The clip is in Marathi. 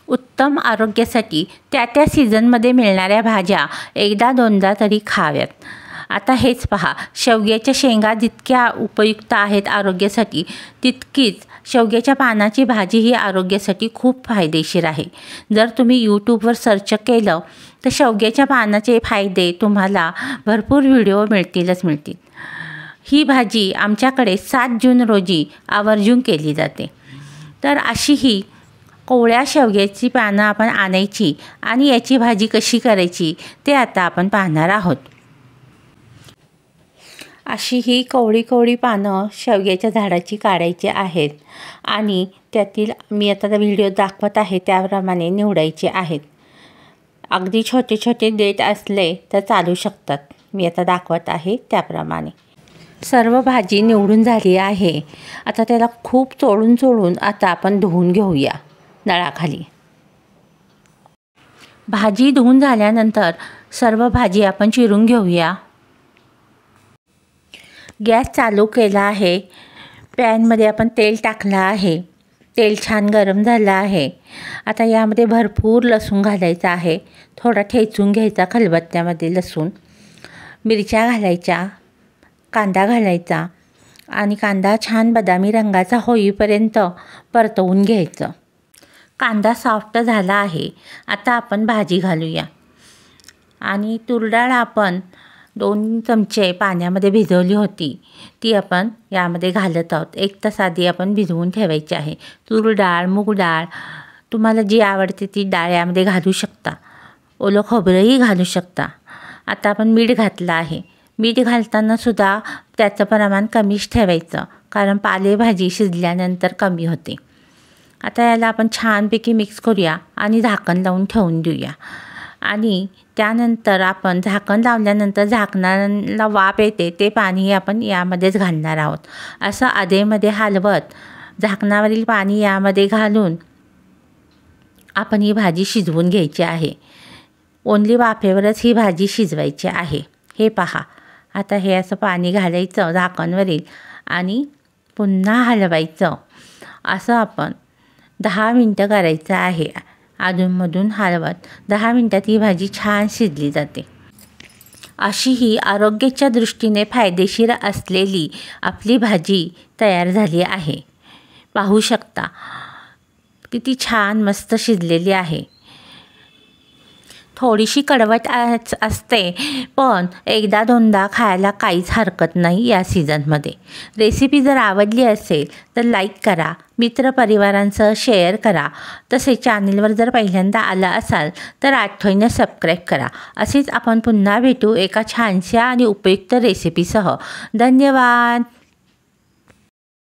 उत्तम आरोग्यासाठी त्या सीझनमध्ये मिळणाऱ्या भाज्या एकदा दोनदा तरी खाव्यात. आता हेच पहा, शेवग्याच्या शेंगा जितक्या उपयुक्त आहेत आरोग्यासाठी, तितकीच शेवग्याच्या पानाची भाजी ही आरोग्यासाठी खूप फायदेशीर आहे. जर तुम्ही यूट्यूबवर सर्च केलं तर शेवग्याच्या पानाचे फायदे तुम्हाला भरपूर व्हिडिओ मिळतील. ही भाजी आमच्याकडे 7 जून रोजी आवर्जून केली जाते. तर अशी ही कोवळ्या शेवग्याची पानं आपण आणायची आणि याची भाजी कशी करायची ते आता आपण पाहणार आहोत. अशी ही कोवळी पानं शेवग्याच्या झाडाची काढायची आहेत आणि त्यातील मी आता व्हिडिओ दाखवत आहे त्याप्रमाणे निवडायचे आहेत. अगदी छोटे देठ असले तर चालू शकतात. मी आता दाखवत आहे त्याप्रमाणे. सर्व भाजी निवडून झाली आहे. आता त्याला खूप चोळून आता आपण धुवून घेऊया नळाखाली. भाजी धुवून झाल्यानंतर सर्व भाजी आपण चिरून घेऊया. गॅस चालू केला आहे. पॅनमध्ये आपण तेल टाकलं आहे. तेल छान गरम झालं आहे. आता यामध्ये भरपूर लसूण घालायचा आहे. थोडा ठेचून घ्यायचा खलबत्त्यामध्ये लसूण. मिरच्या घालायच्या, कांदा घालायचा आणि कांदा छान बदामी रंगाचा होईपर्यंत परतवून घ्यायचं. कांदा सॉफ्ट झाला आहे. आता आपण भाजी घालूया आणि तूर डाळ आपण 2 चमचे पाण्यामध्ये भिजवली होती, ती आपण यामध्ये घालत आहोत. 1 तास आधी आपण भिजवून ठेवायची आहे. तूर डाळ, मूग डाळ, तुम्हाला जी आवडते ती डाळ यामध्ये घालू शकता. ओलं खोबरंही घालू शकता. आता आपण मीठ घातलं आहे. मीठ घालताना सुद्धा त्याचं प्रमाण कमीच ठेवायचं, कारण पालेभाजी शिजल्यानंतर कमी होते. आता याला आपण छानपैकी मिक्स करूया आणि झाकण लावून ठेवून देऊया. आणि त्यानंतर आपण झाकण लावल्यानंतर झाकणाला वाफ येते ते पाणी आपण यामध्येच घालणार आहोत. असं अधेमध्ये हलवत झाकणावरील पाणी यामध्ये घालून आपण ही भाजी शिजवून घ्यायची आहे. ओन्ली वाफेवरच ही भाजी शिजवायची आहे. हे पहा, आता हे असं पाणी घालायचं झाकणवरील आणि पुन्हा हलवायचं. असं आपण 10 मिनटं करायचं आहे. अधूनमधून हलवत 10 मिनटात ही भाजी छान शिजली जाते. अशी ही आरोग्याच्या दृष्टीने फायदेशीर असलेली आपली भाजी तयार झाली आहे. पाहू शकता किती छान मस्त शिजलेली आहे. थोडीशी कडवट असते, पण एकदा दोनदा खायला काहीच हरकत नाही या सीझनमध्ये. रेसिपी जर आवडली असेल तर लाईक करा, मित्रपरिवारांसह शेअर करा. तसेच चॅनलवर जर पहिल्यांदा आला असाल तर आठवणीने सबस्क्राईब करा. असेच आपण पुन्हा भेटू एका छानशा आणि उपयुक्त रेसिपीसह. धन्यवाद.